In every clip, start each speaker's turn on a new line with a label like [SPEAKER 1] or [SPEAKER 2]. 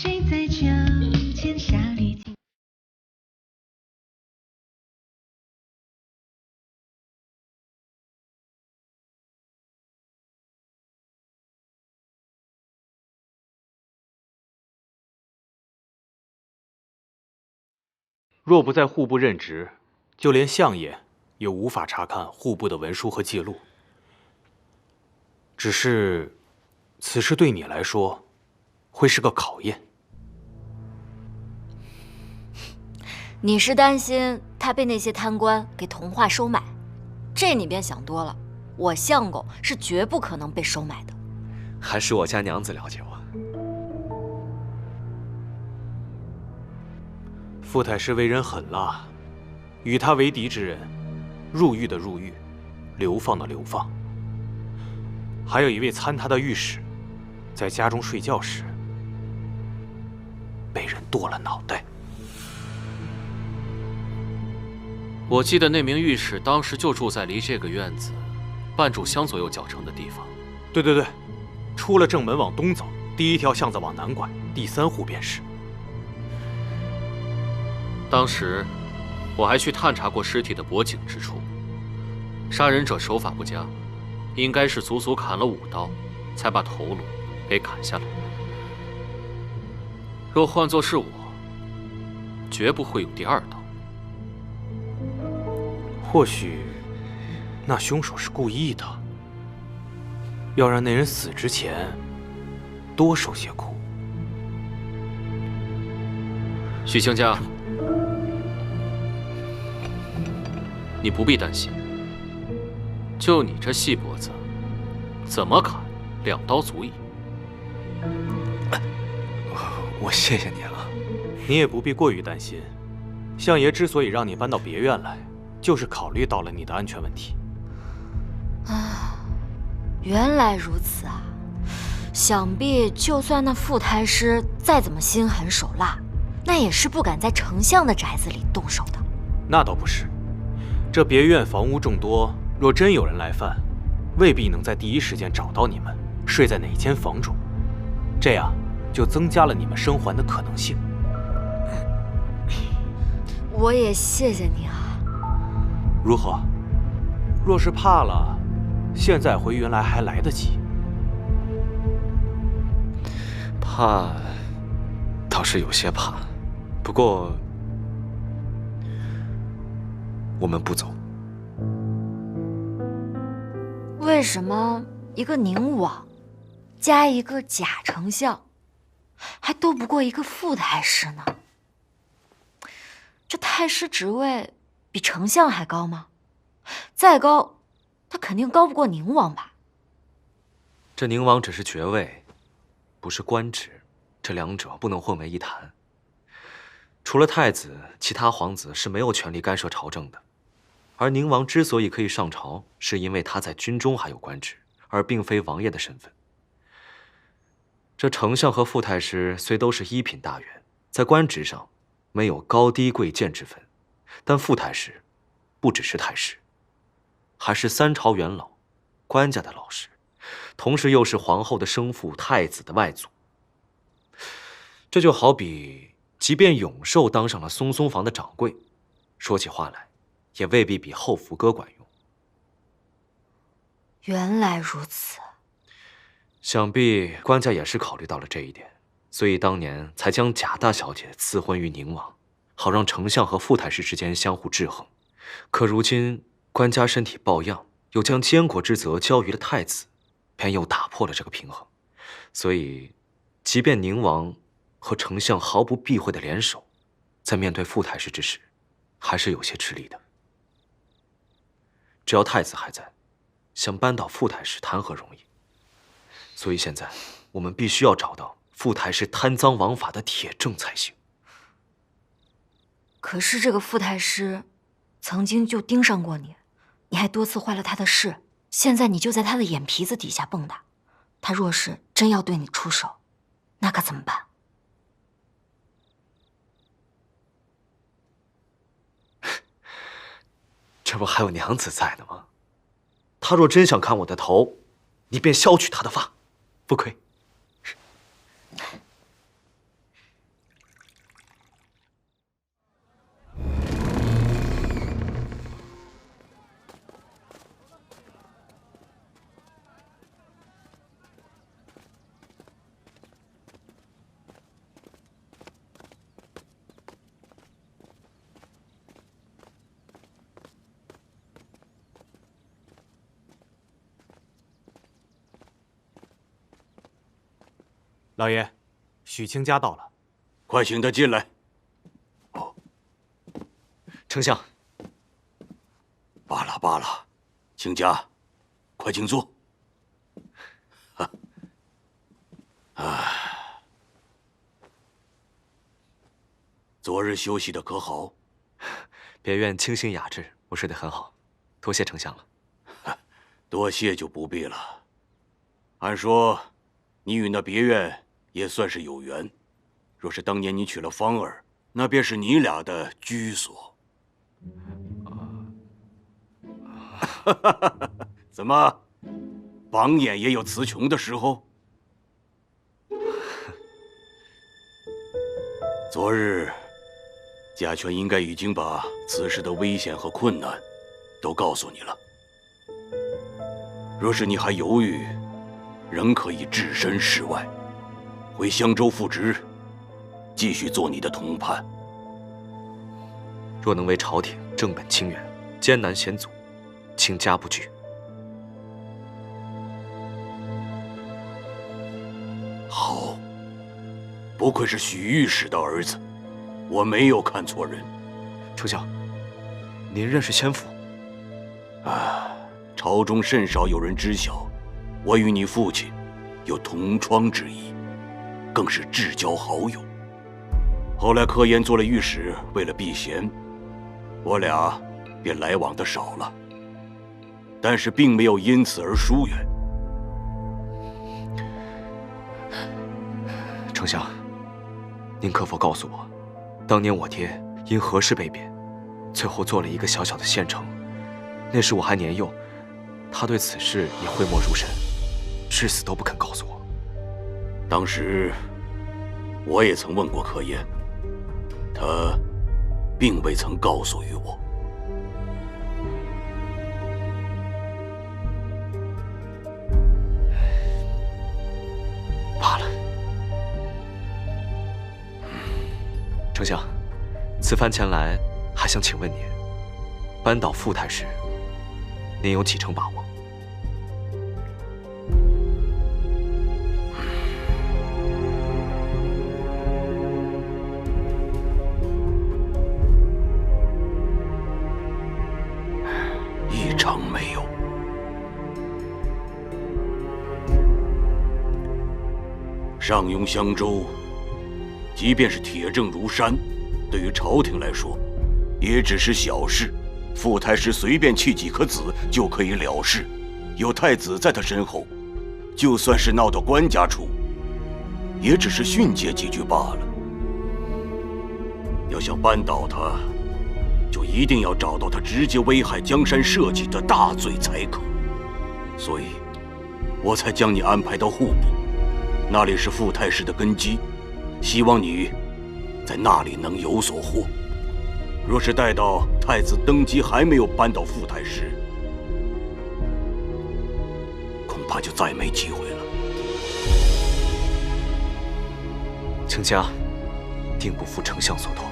[SPEAKER 1] 谁在脚前下力尽？
[SPEAKER 2] 若不在户部任职，就连相爷也无法查看户部的文书和记录。只是，此事对你来说，会是个考验。
[SPEAKER 3] 你是担心他被那些贪官给同化收买，这你别想多了。我相公是绝不可能被收买的。
[SPEAKER 4] 还是我家娘子了解我。
[SPEAKER 2] 傅太师为人狠辣，与他为敌之人，入狱的入狱，流放的流放。还有一位参他的御史，在家中睡觉时被人剁了脑袋。
[SPEAKER 5] 我记得那名御史当时就住在离这个院子半炷香左右脚程的地方。
[SPEAKER 2] 对对对，出了正门往东走，第一条巷子往南拐，第3户便是。
[SPEAKER 5] 当时我还去探查过尸体的脖颈之处，杀人者手法不佳，应该是足足砍了5刀，才把头颅给砍下来。若换作是我，绝不会有第2刀。
[SPEAKER 2] 或许，那凶手是故意的，要让那人死之前多受些苦。
[SPEAKER 5] 许卿家，你不必担心，就你这细脖子，怎么砍2刀足矣。
[SPEAKER 4] 我谢谢你了。
[SPEAKER 2] 你也不必过于担心，相爷之所以让你搬到别院来，就是考虑到了你的安全问题。
[SPEAKER 3] 啊，原来如此啊！想必就算那傅太师再怎么心狠手辣，那也是不敢在丞相的宅子里动手的。
[SPEAKER 2] 那倒不是，这别院房屋众多，若真有人来犯，未必能在第一时间找到你们睡在哪间房中，这样就增加了你们生还的可能性。
[SPEAKER 3] 我也谢谢你啊。
[SPEAKER 2] 如何？若是怕了，现在回原来还来得及。
[SPEAKER 4] 怕，倒是有些怕，不过我们不走。
[SPEAKER 3] 为什么一个宁王加一个假丞相，还斗不过一个傅太师呢？这太师职位比丞相还高吗？再高，他肯定高不过宁王吧？
[SPEAKER 4] 这宁王只是爵位，不是官职，这两者不能混为一谈。除了太子，其他皇子是没有权利干涉朝政的。而宁王之所以可以上朝，是因为他在军中还有官职，而并非王爷的身份。这丞相和傅太师虽都是一品大员，在官职上没有高低贵贱之分，但傅太师不只是太师，还是3朝元老，官家的老师，同时又是皇后的生父、太子的外祖。这就好比，即便永寿当上了松松房的掌柜，说起话来，也未必比后福哥管用。
[SPEAKER 3] 原来如此，
[SPEAKER 4] 想必官家也是考虑到了这一点，所以当年才将贾大小姐赐婚于宁王，好让丞相和傅太师之间相互制衡。可如今官家身体抱恙，又将监国之责交于了太子，便又打破了这个平衡。所以，即便宁王和丞相毫不避讳的联手，在面对傅太师之时，还是有些吃力的。只要太子还在，想扳倒傅太师谈何容易？所以现在我们必须要找到傅太师贪赃枉法的铁证才行。
[SPEAKER 3] 可是这个傅太师曾经就盯上过你，你还多次坏了他的事，现在你就在他的眼皮子底下蹦跶，他若是真要对你出手，那可怎么办？
[SPEAKER 4] 这不还有娘子在呢吗？他若真想砍我的头，你便削去他的发，不亏。
[SPEAKER 2] 老爷，许卿家到了，
[SPEAKER 6] 快请他进来。
[SPEAKER 4] 丞相，
[SPEAKER 6] 罢了罢了，卿家，快请坐。昨日休息的可好？
[SPEAKER 4] 别院清新雅致，我睡得很好，多谢丞相了。
[SPEAKER 6] 多谢就不必了。按说，你与那别院也算是有缘。若是当年你娶了芳儿，那便是你俩的居所。怎么，榜眼也有词穷的时候？昨日，家权应该已经把此事的危险和困难都告诉你了。若是你还犹豫，仍可以置身事外，回襄州复职，继续做你的同伴。
[SPEAKER 4] 若能为朝廷正本清源，艰难险阻，卿家不惧。
[SPEAKER 6] 好，不愧是许御史的儿子，我没有看错人。
[SPEAKER 4] 丞相，您认识先父？
[SPEAKER 6] 朝中甚少有人知晓，我与你父亲有同窗之谊，更是至交好友。后来柯岩做了御史，为了避嫌，我俩便来往的少了，但是并没有因此而疏远。
[SPEAKER 4] 丞相，您可否告诉我，当年我爹因何事被贬，最后做了一个小小的县丞？那时我还年幼，他对此事也讳莫如深，至死都不肯告诉我。
[SPEAKER 6] 当时我也曾问过柯岩，他并未曾告诉于我。
[SPEAKER 4] 罢了。丞相，此番前来，还想请问您，扳倒傅太师，您有几成把握？
[SPEAKER 6] 一成没有。上庸襄州，即便是铁证如山，对于朝廷来说，也只是小事。傅太师随便弃几颗子就可以了事，有太子在他身后，就算是闹到官家处，也只是训诫几句罢了。要想扳倒他，就一定要找到他直接危害江山社稷的大罪才可。所以，我才将你安排到户部，那里是傅太师的根基，希望你在那里能有所获。若是待到太子登基还没有扳倒傅太师，恐怕就再没机会了。
[SPEAKER 4] 卿家定不负丞相所托。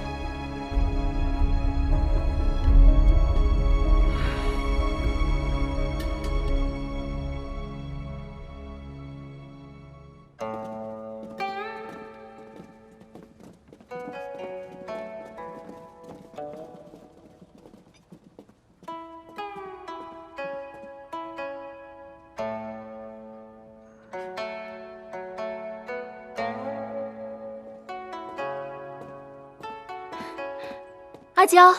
[SPEAKER 3] 阿娇，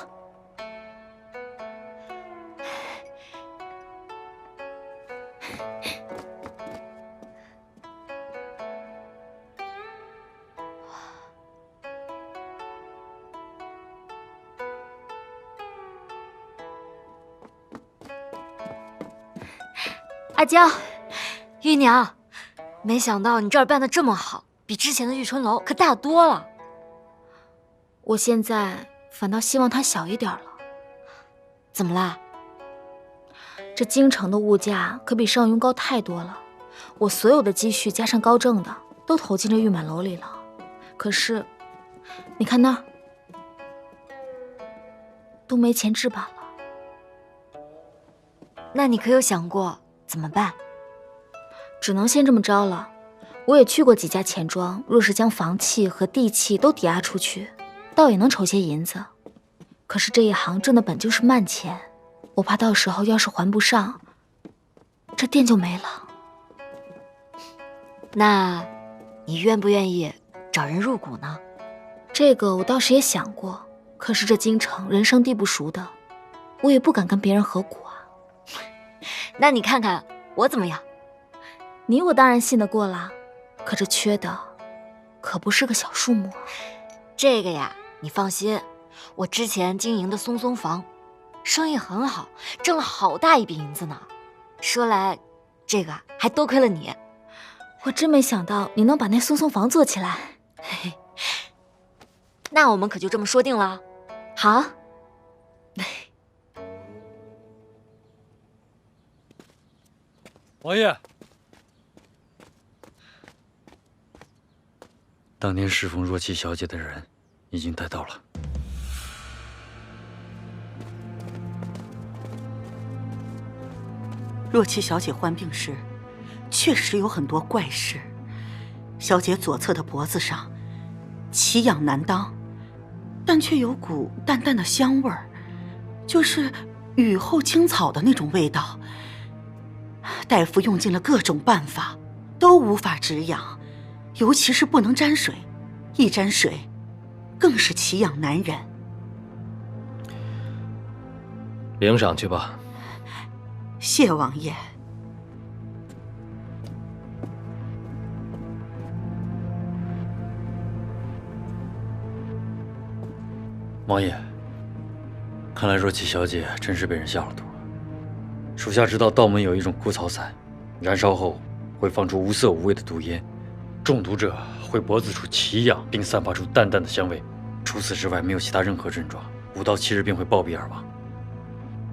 [SPEAKER 3] 阿娇，姨娘，没想到你这儿办得这么好，比之前的玉春楼可大多了。
[SPEAKER 7] 我现在反倒希望它小一点了。
[SPEAKER 3] 怎么啦？
[SPEAKER 7] 这京城的物价可比上庸高太多了，我所有的积蓄加上高挣的都投进这玉满楼里了。可是，你看那儿，都没钱置办了。
[SPEAKER 3] 那你可有想过怎么办？
[SPEAKER 7] 只能先这么着了。我也去过几家钱庄，若是将房契和地契都抵押出去，倒也能筹些银子。可是这一行挣的本就是慢钱，我怕到时候要是还不上，这店就没了。
[SPEAKER 3] 那，你愿不愿意找人入股呢？
[SPEAKER 7] 这个我倒是也想过，可是这京城人生地不熟的，我也不敢跟别人合股啊。
[SPEAKER 3] 那你看看我怎么样？
[SPEAKER 7] 你我当然信得过啦，可这缺的可不是个小数目啊。
[SPEAKER 3] 这个呀，你放心，我之前经营的松松房，生意很好，挣了好大一笔银子呢。说来，这个还多亏了你。
[SPEAKER 7] 我真没想到你能把那松松房做起来。
[SPEAKER 3] 嘿嘿，那我们可就这么说定了。
[SPEAKER 7] 好。
[SPEAKER 8] 王爷，当年侍奉若琪小姐的人已经带到了。
[SPEAKER 9] 若琪小姐患病时，确实有很多怪事。小姐左侧的脖子上奇痒难当，但却有股淡淡的香味儿，就是雨后青草的那种味道。大夫用尽了各种办法，都无法止痒，尤其是不能沾水，一沾水，更是奇痒难忍。
[SPEAKER 5] 领赏去吧。
[SPEAKER 9] 谢王爷。
[SPEAKER 8] 王爷，看来若琪小姐真是被人下了毒。属下知道道门有一种枯草散，燃烧后会放出无色无味的毒烟，中毒者会脖子处奇痒，并散发出淡淡的香味。除此之外，没有其他任何症状，5到7日便会暴毙而亡，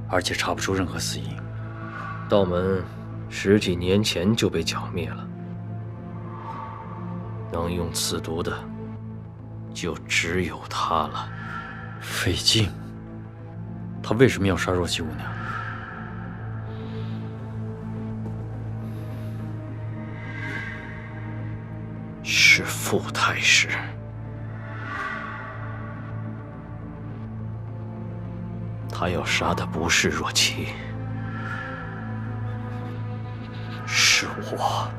[SPEAKER 8] 而且查不出任何死因。
[SPEAKER 5] 道门10几年前就被剿灭了，能用此毒的，就只有他了。
[SPEAKER 8] 费劲，他为什么要杀若琪姑娘？
[SPEAKER 5] 是傅太师。他要杀的不是若琪，是我。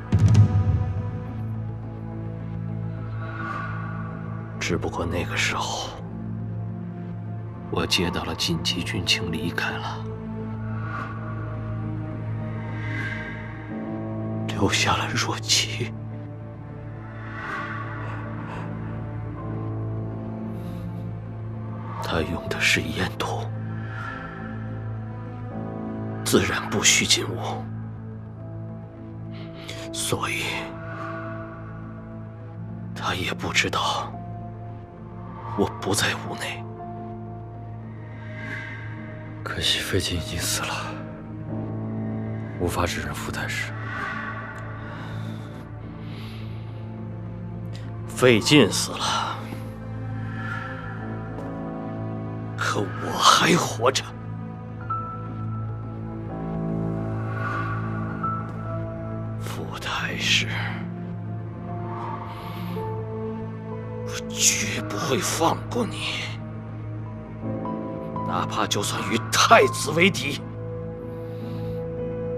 [SPEAKER 5] 只不过那个时候，我接到了紧急军情，离开了，留下了若琪。他用的是烟毒，自然不需进屋，所以他也不知道我不在屋内。
[SPEAKER 8] 可惜费劲已经死了，无法指认傅太师。
[SPEAKER 5] 费劲死了，可我还活着。傅太师，我绝不会放过你，哪怕就算与太子为敌，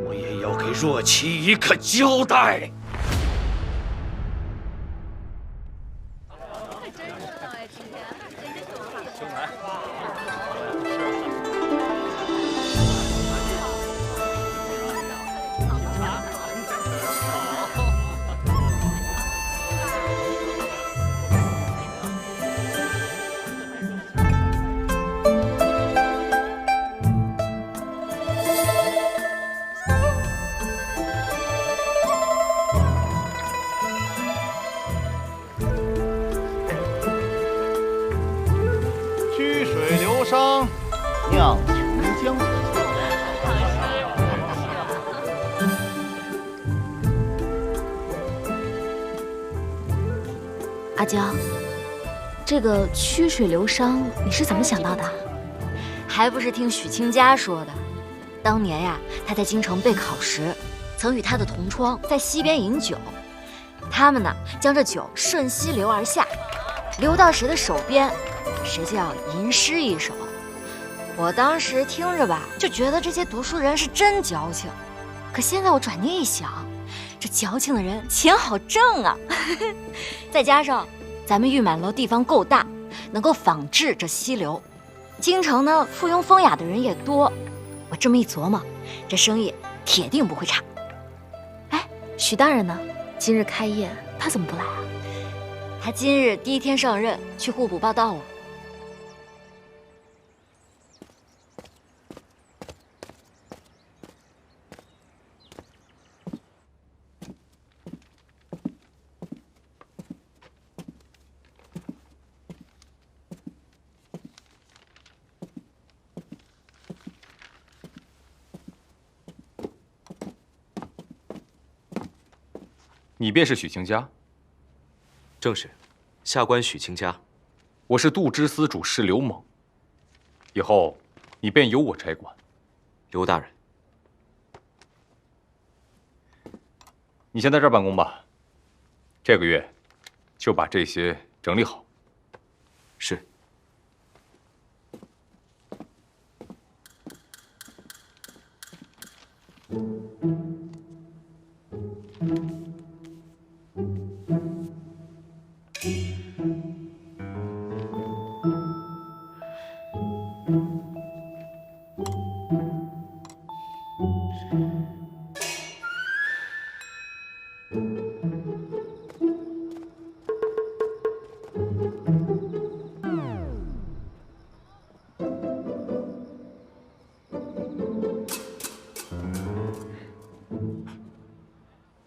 [SPEAKER 5] 我也要给若琪一个交代。
[SPEAKER 10] 曲水流觞，酿琼浆。
[SPEAKER 7] 阿娇，这个曲水流觞你是怎么想到的？
[SPEAKER 3] 还不是听许清家说的。当年呀，他在京城备考时，曾与他的同窗在溪边饮酒，他们呢将这酒顺溪流而下，流到谁的手边，谁就要吟诗一首。我当时听着吧，就觉得这些读书人是真矫情。可现在我转念一想，这矫情的人钱好挣啊！再加上咱们玉满楼地方够大，能够仿制这溪流，京城呢附庸风雅的人也多。我这么一琢磨，这生意铁定不会差。
[SPEAKER 7] 哎，许大人呢？今日开业，他怎么不来啊？
[SPEAKER 3] 他今日第一天上任，去户部报到了。
[SPEAKER 11] 你便是许清家？
[SPEAKER 4] 正是，下官许清家。
[SPEAKER 11] 我是度支司主事刘猛，以后你便由我差管。
[SPEAKER 4] 刘大人，
[SPEAKER 11] 你先在这儿办公吧，这个月就把这些整理好。
[SPEAKER 4] 是。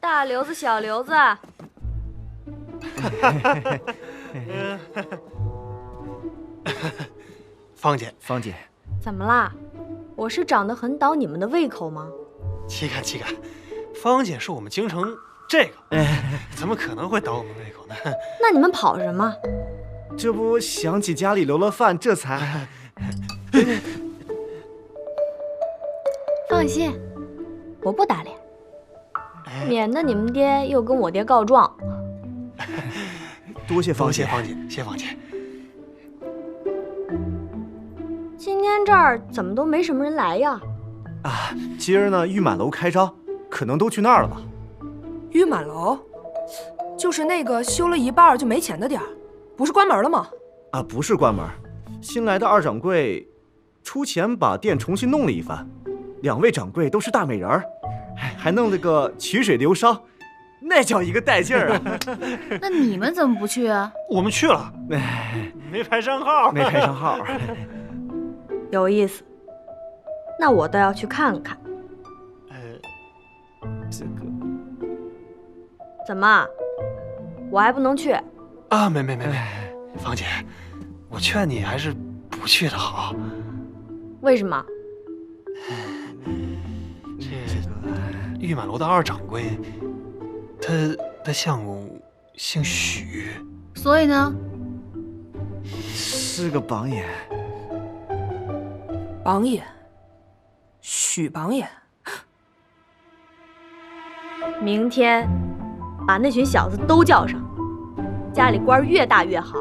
[SPEAKER 12] 大刘子，小刘子，
[SPEAKER 13] 芳姐，
[SPEAKER 10] 芳姐，
[SPEAKER 12] 怎么啦？我是长得很倒你们的胃口吗？
[SPEAKER 13] 岂敢岂敢，芳姐是我们京城这个，怎么可能会倒我们胃口呢？
[SPEAKER 12] 那你们跑什么？
[SPEAKER 10] 这不想起家里留了饭，这才……
[SPEAKER 12] 放心，我不打脸。免得你们爹又跟我爹告状。
[SPEAKER 10] 多谢芳姐，
[SPEAKER 13] 芳姐，谢芳姐。
[SPEAKER 12] 今天这儿怎么都没什么人来呀？
[SPEAKER 10] 啊，今儿呢玉满楼开张，可能都去那儿了吧？
[SPEAKER 14] 玉满楼，就是那个修了一半就没钱的店儿，不是关门了吗？
[SPEAKER 10] 啊，不是关门，新来的二掌柜出钱把店重新弄了一番，两位掌柜都是大美人儿。还弄了个曲水流觞，那叫一个带劲儿啊！
[SPEAKER 7] 那你们怎么不去啊？
[SPEAKER 13] 我们去了，没排上号，
[SPEAKER 10] 没排上号。
[SPEAKER 12] 有意思，那我倒要去看看。
[SPEAKER 10] 这个
[SPEAKER 12] 怎么，我还不能去
[SPEAKER 13] 啊？没，芳姐，我劝你还是不去的好。
[SPEAKER 12] 为什么？
[SPEAKER 13] 玉满楼的二掌柜，他相公姓许，
[SPEAKER 7] 所以呢，
[SPEAKER 10] 是个榜眼。
[SPEAKER 14] 榜眼，许榜眼。
[SPEAKER 12] 明天把那群小子都叫上，家里官越大越好。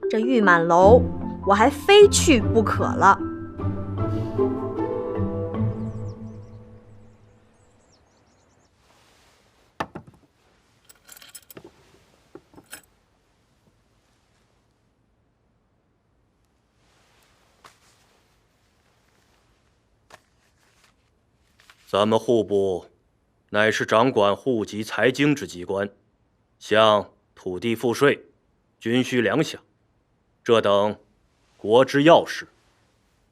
[SPEAKER 12] 这玉满楼，我还非去不可了。
[SPEAKER 15] 咱们户部乃是掌管户籍财经之机关，像土地赋税、军需粮饷这等国之要事，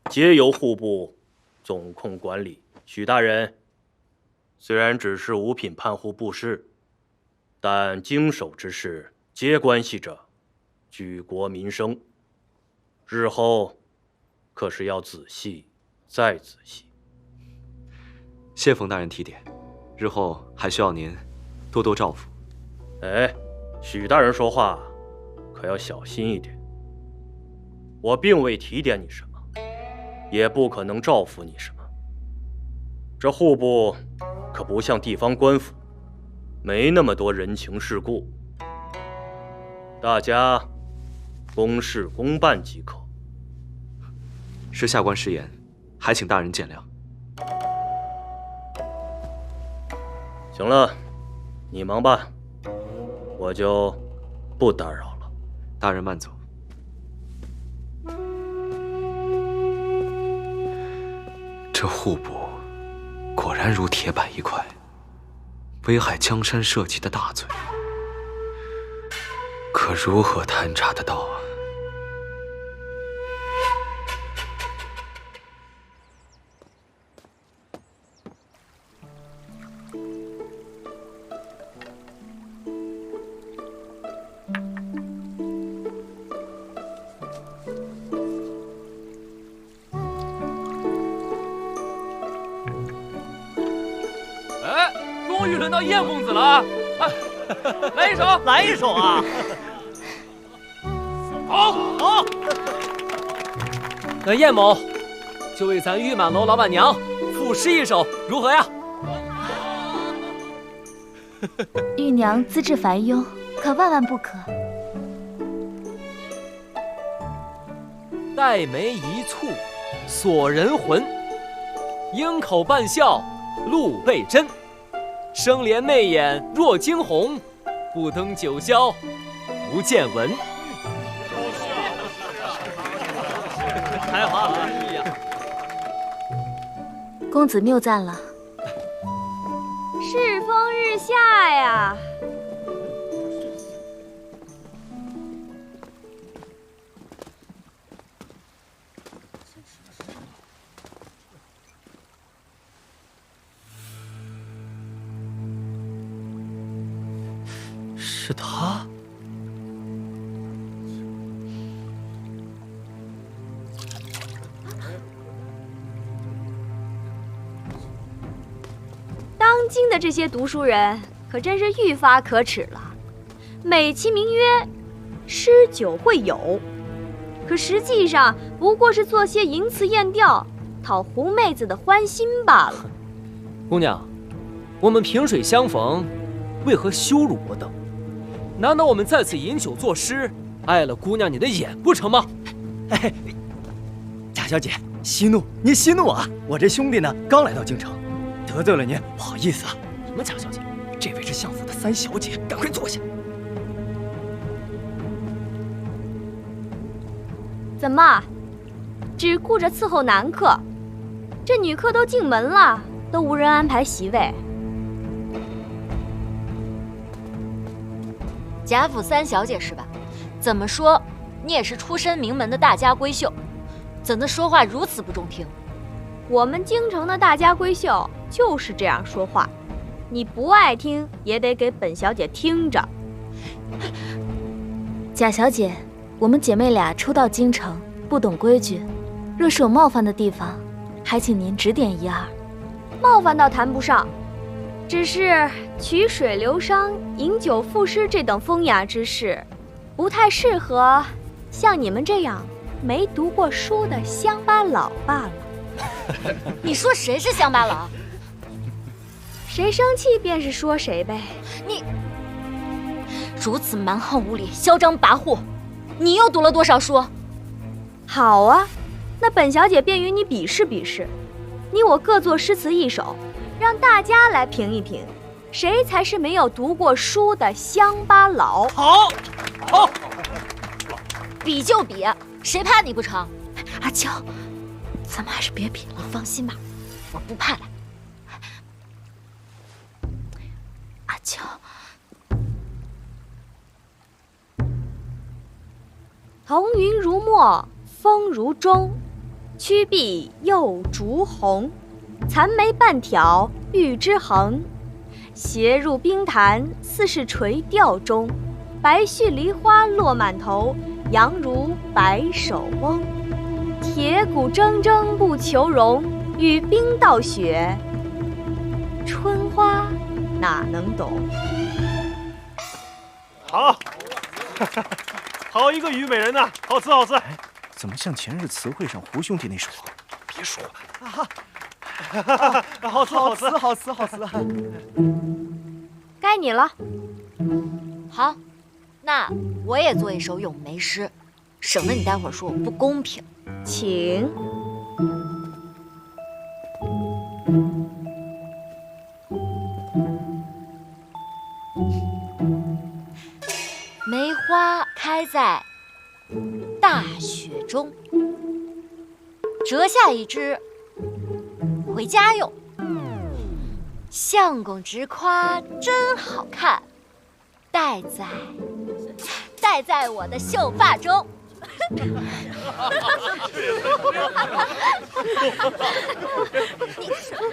[SPEAKER 15] 皆由户部总控管理。许大人虽然只是五品判户部事，但经手之事皆关系着举国民生，日后可是要仔细再仔细。
[SPEAKER 4] 谢冯大人提点，日后还需要您多多照拂。
[SPEAKER 15] 哎，许大人说话可要小心一点。我并未提点你什么，也不可能照拂你什么。这户部可不像地方官府，没那么多人情世故，大家公事公办即可。
[SPEAKER 4] 是下官失言，还请大人见谅。
[SPEAKER 15] 行了，你忙吧，我就不打扰了。
[SPEAKER 4] 大人慢走。这户部果然如铁板一块，危害江山社稷的大罪，可如何探查得到啊？
[SPEAKER 16] 终于轮到叶公子了啊！来一首，
[SPEAKER 10] 来一首啊！
[SPEAKER 16] 好。那叶某就为咱玉满楼老板娘赋诗一首，如何呀？
[SPEAKER 7] 玉娘资质繁庸，可万万不可。
[SPEAKER 16] 黛眉一蹙锁人魂，鹰口半笑露背真。生莲媚眼若惊鸿，不登九霄不见闻。才华横溢呀！
[SPEAKER 7] 公子谬赞了。
[SPEAKER 12] 世风日下呀！
[SPEAKER 10] 是他。
[SPEAKER 12] 当今的这些读书人可真是愈发可耻了，美其名曰诗酒会友，可实际上不过是做些淫词艳调，讨狐妹子的欢心罢了。
[SPEAKER 16] 姑娘，我们萍水相逢，为何羞辱我等？难道我们在此饮酒作诗，碍了姑娘你的眼不成吗？
[SPEAKER 10] 哎，贾小姐，息怒，您息怒啊！我这兄弟呢，刚来到京城，得罪了您，不好意思啊。
[SPEAKER 16] 什么贾小姐？
[SPEAKER 10] 这位是相府的三小姐，赶快坐下。
[SPEAKER 12] 怎么，只顾着伺候男客？这女客都进门了，都无人安排席位。
[SPEAKER 3] 贾府三小姐是吧？怎么说，你也是出身名门的大家闺秀，怎的说话如此不中听？
[SPEAKER 12] 我们京城的大家闺秀就是这样说话，你不爱听也得给本小姐听着。
[SPEAKER 7] 贾小姐，我们姐妹俩初到京城，不懂规矩，若是有冒犯的地方，还请您指点一二。
[SPEAKER 12] 冒犯倒谈不上，只是曲水流觞、饮酒赋诗这等风雅之事，不太适合像你们这样没读过书的乡巴佬罢了。
[SPEAKER 3] 你说谁是乡巴佬？
[SPEAKER 12] 谁生气便是说谁呗。
[SPEAKER 3] 你如此蛮横无理、嚣张跋扈，你又读了多少书？
[SPEAKER 12] 好啊，那本小姐便与你比试比试，你我各作诗词一首，让大家来评一评，谁才是没有读过书的乡巴佬。
[SPEAKER 16] 好，好，
[SPEAKER 3] 比就比，谁怕你不成？
[SPEAKER 7] 阿娇，咱们还是别比了。
[SPEAKER 3] 你放心吧，我不怕的。
[SPEAKER 7] 阿娇，
[SPEAKER 12] 彤云如墨，风如钟，曲臂又烛红，残眉半挑玉之衡，斜入冰潭，似是垂钓中，白絮梨花落满头，杨如白首翁。铁骨铮铮不求荣，与冰道雪，春花哪能懂？
[SPEAKER 17] 好，好一个虞美人呐！好词好词。
[SPEAKER 10] 怎么像前日词汇上胡兄弟那首？别说了。
[SPEAKER 17] 好词好词
[SPEAKER 10] 好词好词。
[SPEAKER 12] 该该你了。
[SPEAKER 3] 好，那我也做一首咏梅诗，省得你待会儿说我不公平。
[SPEAKER 12] 请。
[SPEAKER 3] 梅花开在大雪中，折下一枝回家用。相公直夸真好看，戴在我的秀发中。你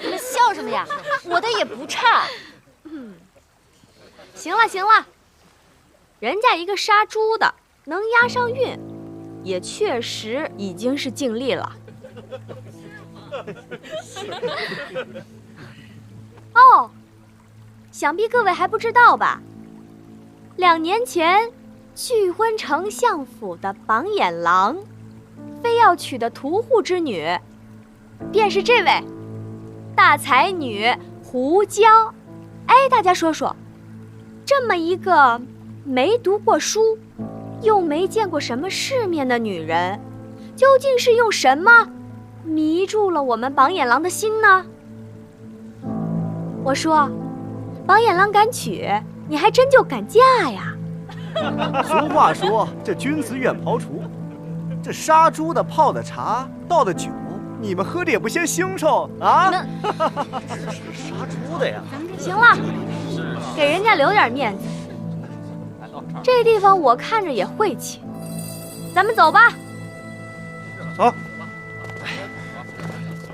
[SPEAKER 3] 们笑什么呀？我的也不差。
[SPEAKER 12] 行了行了，人家一个杀猪的能押上韵，也确实已经是尽力了。哦，想必各位还不知道吧？2年前拒婚丞相府的榜眼郎，非要娶的屠户之女，便是这位大才女胡椒。哎，大家说说，这么一个没读过书，又没见过什么世面的女人，究竟是用什么迷住了我们榜眼郎的心呢？我说，榜眼郎敢娶，你还真就敢嫁呀。
[SPEAKER 10] 俗话说，这君子远庖厨，这杀猪的、泡的茶、倒的酒，你们喝的也不嫌腥臭啊！
[SPEAKER 16] 这是杀猪的呀！
[SPEAKER 12] 行了，给人家留点面子。这地方我看着也晦气，咱们走吧。
[SPEAKER 10] 走。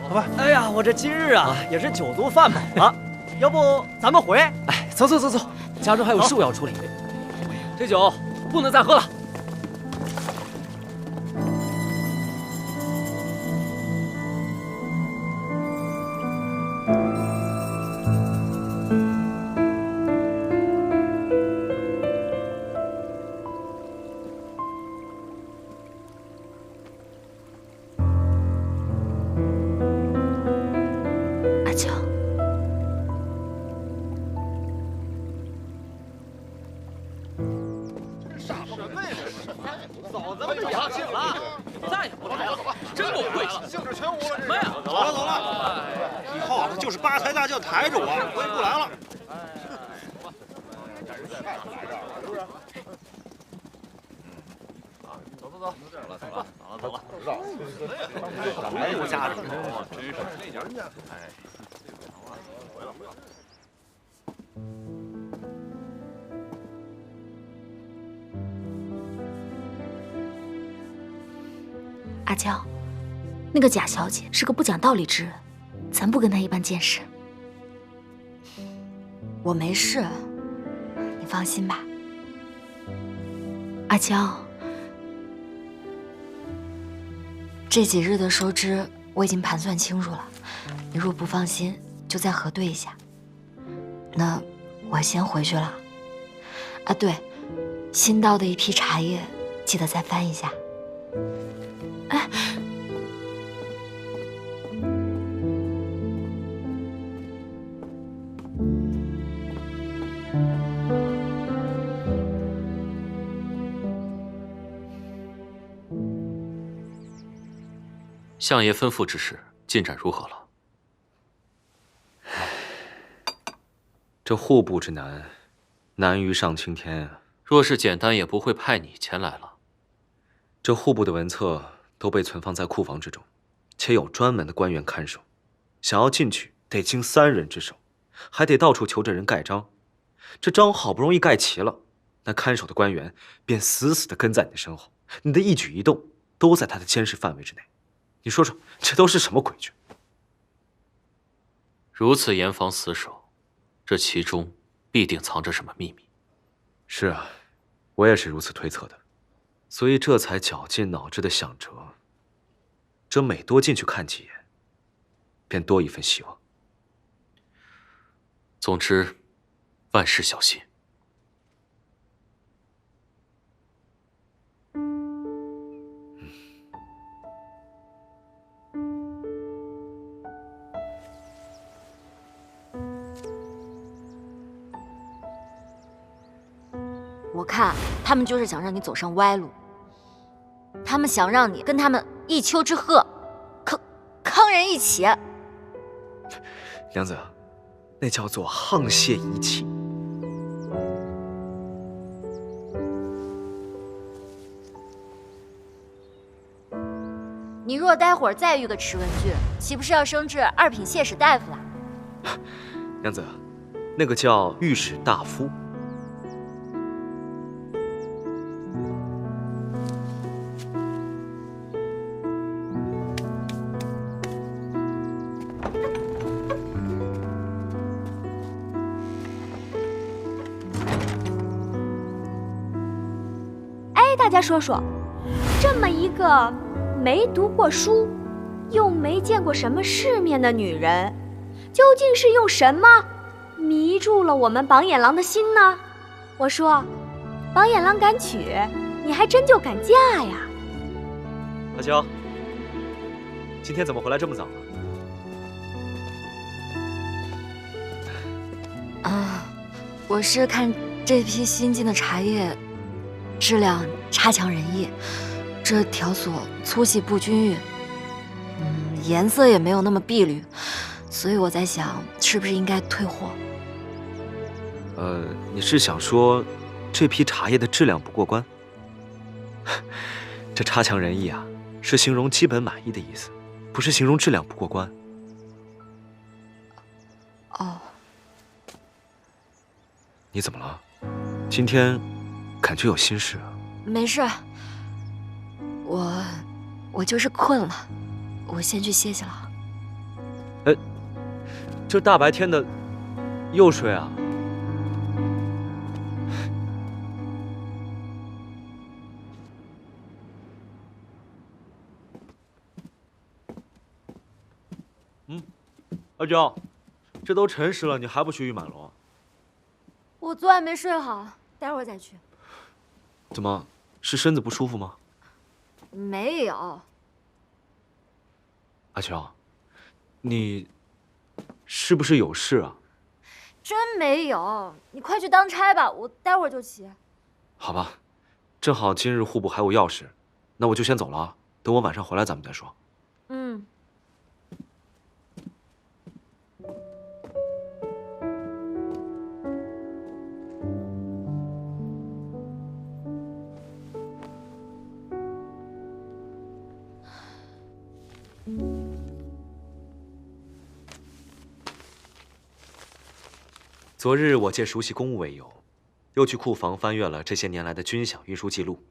[SPEAKER 16] 好吧。哎呀，我这今日啊也是酒足饭饱了，要不咱们回？哎，走，家中还有事务要处理。这酒不能再喝了。
[SPEAKER 7] 阿娇，
[SPEAKER 16] 嫂子们雅兴了，再也不来了，真够晦气！兴致全无了，什么呀？走了，以后他就是八抬大轿抬着我，我也不来了。走了，没有家人，真是那点儿，哎。
[SPEAKER 7] 阿娇，那个贾小姐是个不讲道理之人，咱不跟她一般见识。
[SPEAKER 3] 我没事，你放心吧。
[SPEAKER 7] 阿娇，
[SPEAKER 3] 这几日的收支我已经盘算清楚了，你若不放心，就再核对一下。那我先回去了。啊，对，新到的一批茶叶，记得再翻一下。哎，
[SPEAKER 5] 相爷吩咐之事进展如何了？
[SPEAKER 4] 这户部之难，难于上青天。
[SPEAKER 5] 若是简单，也不会派你前来了。
[SPEAKER 4] 这户部的文册都被存放在库房之中，且有专门的官员看守。想要进去，得经3人之手，还得到处求着人盖章。这章好不容易盖齐了，那看守的官员便死死地跟在你的身后，你的一举一动都在他的监视范围之内。你说说，这都是什么规矩？
[SPEAKER 5] 如此严防死守，这其中必定藏着什么秘密。
[SPEAKER 4] 是啊，我也是如此推测的，所以这才绞尽脑汁地想着，这每多进去看几眼，便多一份希望。
[SPEAKER 5] 总之，万事小心。
[SPEAKER 3] 我看他们就是想让你走上歪路，他们想让你跟他们一丘之貉，坑人一起。
[SPEAKER 4] 娘子，那叫做沆瀣一气。
[SPEAKER 3] 你若待会儿再遇个迟文俊，岂不是要升至二品谢史大夫了？
[SPEAKER 4] 娘子，那个叫御史大夫。
[SPEAKER 12] 哎，大家说说，这么一个没读过书，又没见过什么世面的女人，究竟是用什么迷住了我们榜眼郎的心呢？我说，榜眼郎敢娶，你还真就敢嫁呀？
[SPEAKER 4] 阿娇，今天怎么回来这么早了？
[SPEAKER 3] 啊，我是看这批新进的茶叶质量差强人意，这条索粗细不均匀，颜色也没有那么碧绿，所以我在想，是不是应该退货？
[SPEAKER 4] 你是想说这批茶叶的质量不过关？这差强人意啊，是形容基本满意的意思，不是形容质量不过关。
[SPEAKER 3] 哦，
[SPEAKER 4] 你怎么了？今天感觉有心事啊？
[SPEAKER 3] 没事，我就是困了，我先去歇歇了。
[SPEAKER 4] 哎，这大白天的又睡啊？阿娇，这都辰时了，你还不去玉满楼？
[SPEAKER 3] 我昨晚没睡好，待会儿再去。
[SPEAKER 4] 怎么，是身子不舒服吗？
[SPEAKER 3] 没有。
[SPEAKER 4] 阿娇，你是不是有事啊？
[SPEAKER 3] 真没有，你快去当差吧，我待会儿就起。
[SPEAKER 4] 好吧，正好今日户部还有要事，那我就先走了啊。等我晚上回来咱们再说。
[SPEAKER 3] 嗯。
[SPEAKER 4] 昨日我借熟悉公务为由，又去库房翻阅了这些年来的军饷运输记录。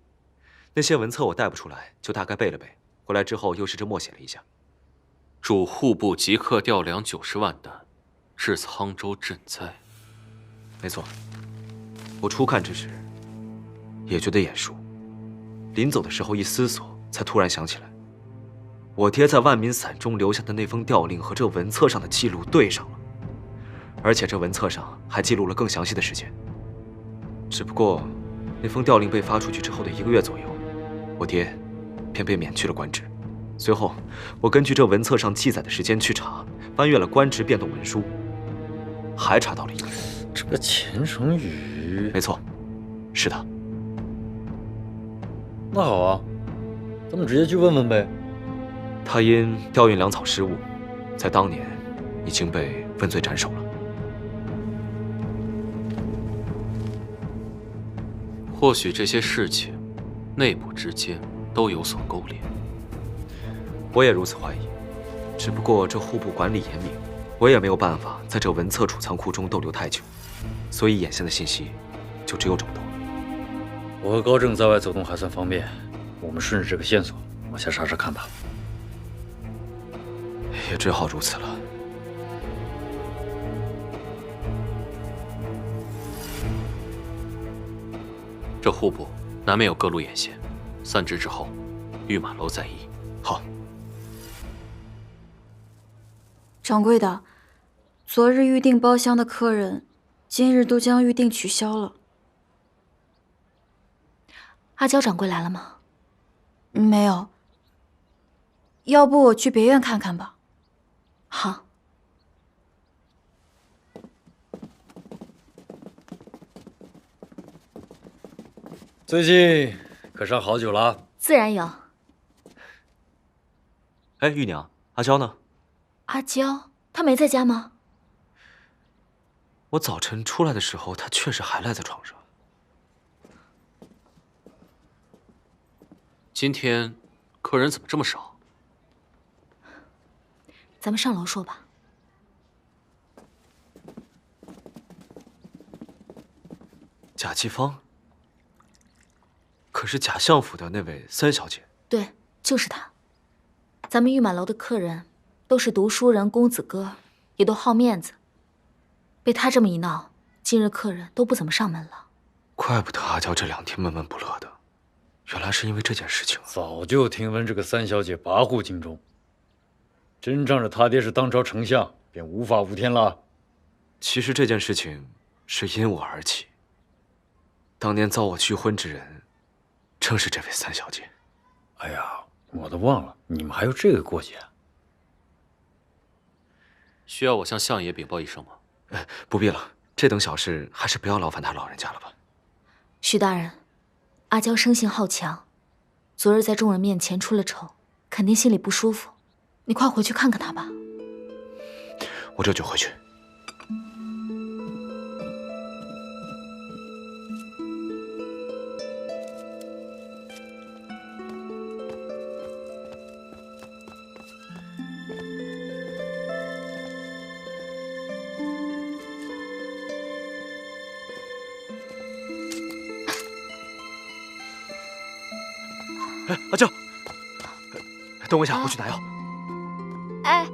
[SPEAKER 4] 那些文册我带不出来，就大概背了背。回来之后又试着默写了一下。
[SPEAKER 5] 驻户部即刻调粮90万担，至沧州赈灾。
[SPEAKER 4] 没错，我初看之时也觉得眼熟，临走的时候一思索，才突然想起来，我爹在万民伞中留下的那封调令和这文册上的记录对上了，而且这文册上还记录了更详细的时间。只不过，那封调令被发出去之后的1个月左右，我爹便被免去了官职。随后，我根据这文册上记载的时间去查，翻阅了官职变动文书，还查到了1个人。
[SPEAKER 8] 这个钱成宇，
[SPEAKER 4] 没错，是他。
[SPEAKER 8] 那好啊，咱们直接去问问呗。
[SPEAKER 4] 他因调运粮草失误，在当年已经被问罪斩首了。
[SPEAKER 5] 或许这些事情，内部之间都有所勾连。
[SPEAKER 4] 我也如此怀疑，只不过这户部管理严明，我也没有办法在这文册储藏库中逗留太久，所以眼线的信息就只有这么多。
[SPEAKER 8] 我和高正在外走动还算方便，我们顺着这个线索往下查查看吧。
[SPEAKER 4] 也只好如此了。
[SPEAKER 5] 这户部难免有各路眼线，散职之后，御马楼再议。
[SPEAKER 4] 好。
[SPEAKER 18] 掌柜的，昨日预定包厢的客人，今日都将预定取消了。
[SPEAKER 7] 阿娇掌柜来了吗？
[SPEAKER 18] 没有。要不我去别院看看吧。
[SPEAKER 7] 好。
[SPEAKER 8] 最近可上好酒了？
[SPEAKER 7] 自然有。
[SPEAKER 4] 哎，玉娘，阿娇呢？
[SPEAKER 7] 阿娇，她没在家吗？
[SPEAKER 4] 我早晨出来的时候，她确实还赖在床上。
[SPEAKER 5] 今天客人怎么这么少？
[SPEAKER 7] 咱们上楼说吧。
[SPEAKER 4] 贾继芳？可是贾相府的那位三小姐？
[SPEAKER 7] 对，就是她。咱们玉满楼的客人都是读书人、公子哥，也都好面子。被她这么一闹，今日客人都不怎么上门了。
[SPEAKER 4] 怪不得阿娇这2天闷闷不乐的，原来是因为这件事情。
[SPEAKER 8] 早就听闻这个三小姐跋扈京中，真仗着她爹是当朝丞相，便无法无天了。
[SPEAKER 4] 其实这件事情是因我而起。当年遭我拒婚之人，正是这位三小姐。
[SPEAKER 8] 哎呀，我都忘了，你们还有这个过节？
[SPEAKER 5] 需要我向相爷禀报一声吗？
[SPEAKER 4] 不必了，这等小事还是不要劳烦他老人家了吧。
[SPEAKER 7] 许大人，阿娇生性好强，昨日在众人面前出了丑，肯定心里不舒服。你快回去看看她吧。
[SPEAKER 4] 我这就回去。哎，阿娇，等我一下，我去拿药。
[SPEAKER 3] 哎，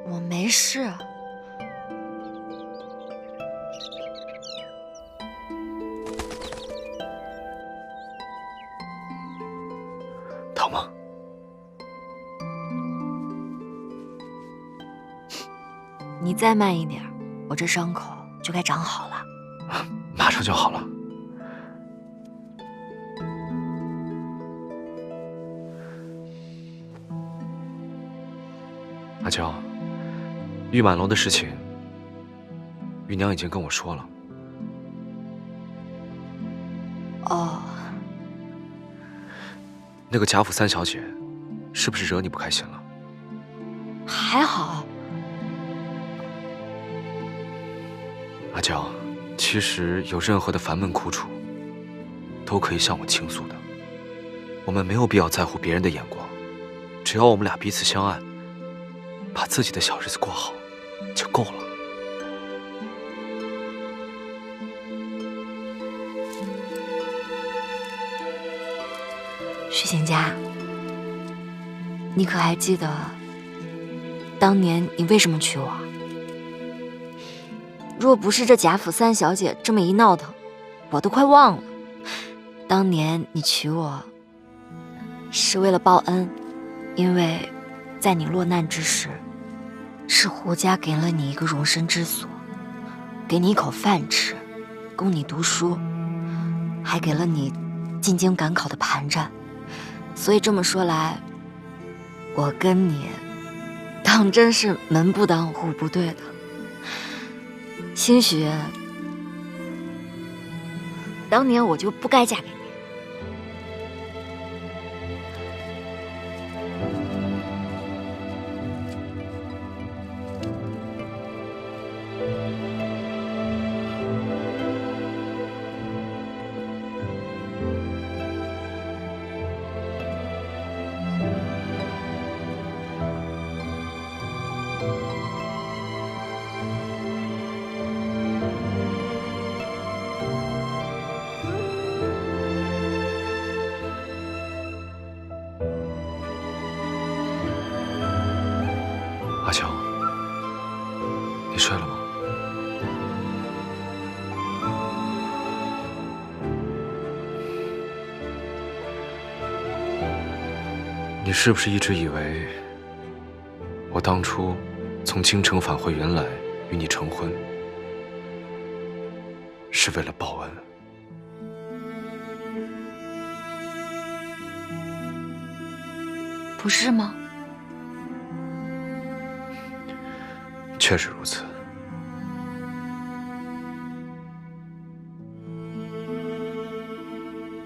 [SPEAKER 3] 我没事。
[SPEAKER 4] 疼吗？
[SPEAKER 3] 你再慢一点，我这伤口就该长好了。
[SPEAKER 4] 马上就好了。阿娇，玉满楼的事情，玉娘已经跟我说了。
[SPEAKER 3] 哦，
[SPEAKER 4] 那个贾府三小姐，是不是惹你不开心了？
[SPEAKER 3] 还好。
[SPEAKER 4] 阿娇，其实有任何的烦闷苦楚，都可以向我倾诉的。我们没有必要在乎别人的眼光，只要我们俩彼此相爱，把自己的小日子过好，就够了。
[SPEAKER 3] 徐行家，你可还记得当年你为什么娶我？若不是这贾府三小姐这么一闹腾，我都快忘了。当年你娶我是为了报恩，因为在你落难之时，是胡家给了你一个容身之所，给你一口饭吃，供你读书，还给了你进京赶考的盘缠。所以这么说来，我跟你当真是门不当户不对的。兴许当年我就不该嫁给你。
[SPEAKER 4] 阿娇，你睡了吗？你是不是一直以为我当初从京城返回云来与你成婚，是为了报恩？
[SPEAKER 3] 不是吗？
[SPEAKER 4] 确实如此。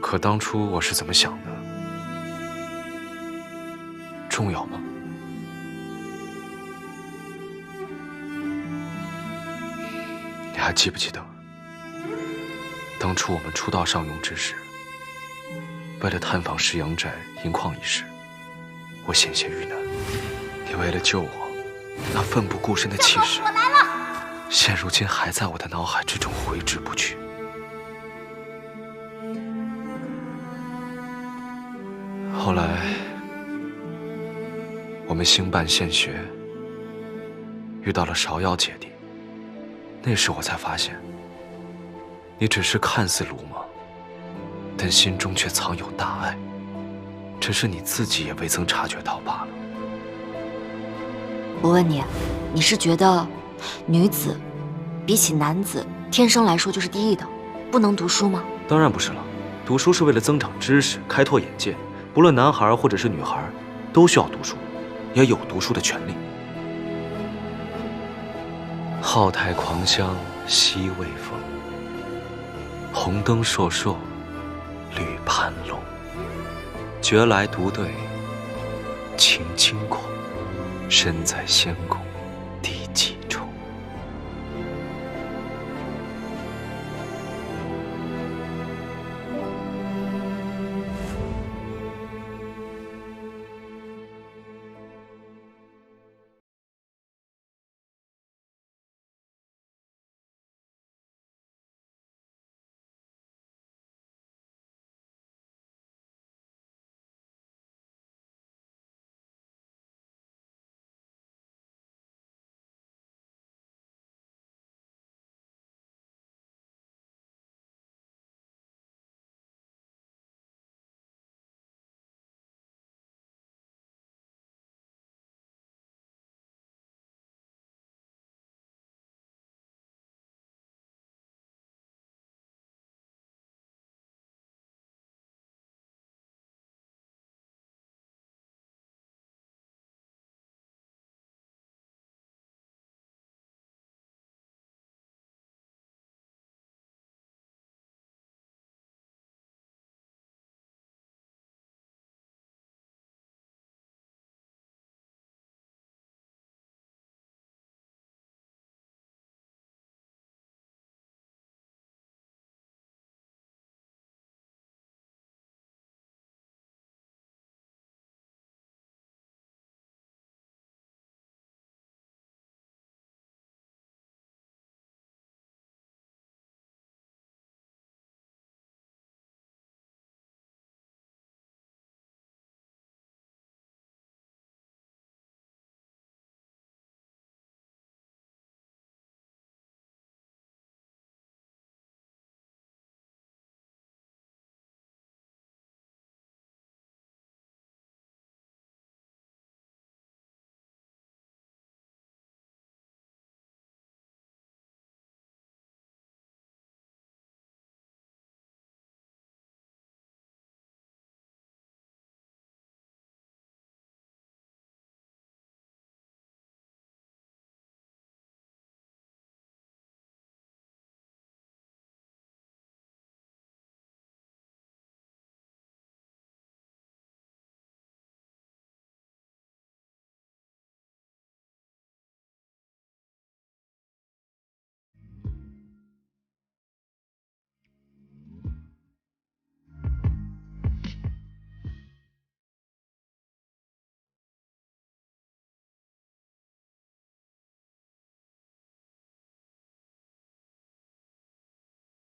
[SPEAKER 4] 可当初我是怎么想的？重要吗？你还记不记得，当初我们初到上庸之时，为了探访石阳寨银矿一事，我险些遇难。你为了救我，那奋不顾身的气势，现如今还在我的脑海之中挥之不去。后来，我们兴办县学，遇到了芍药姐弟。那时我才发现，你只是看似鲁莽，但心中却藏有大爱，只是你自己也未曾察觉到罢了。
[SPEAKER 3] 我问你，你是觉得女子比起男子天生来说就是低一等，不能读书吗？
[SPEAKER 4] 当然不是了，读书是为了增长知识、开拓眼界，不论男孩或者是女孩，都需要读书，也有读书的权利。浩台狂香西未风，红灯烁烁绿盘龙。觉来独对情轻狂，身在仙宫。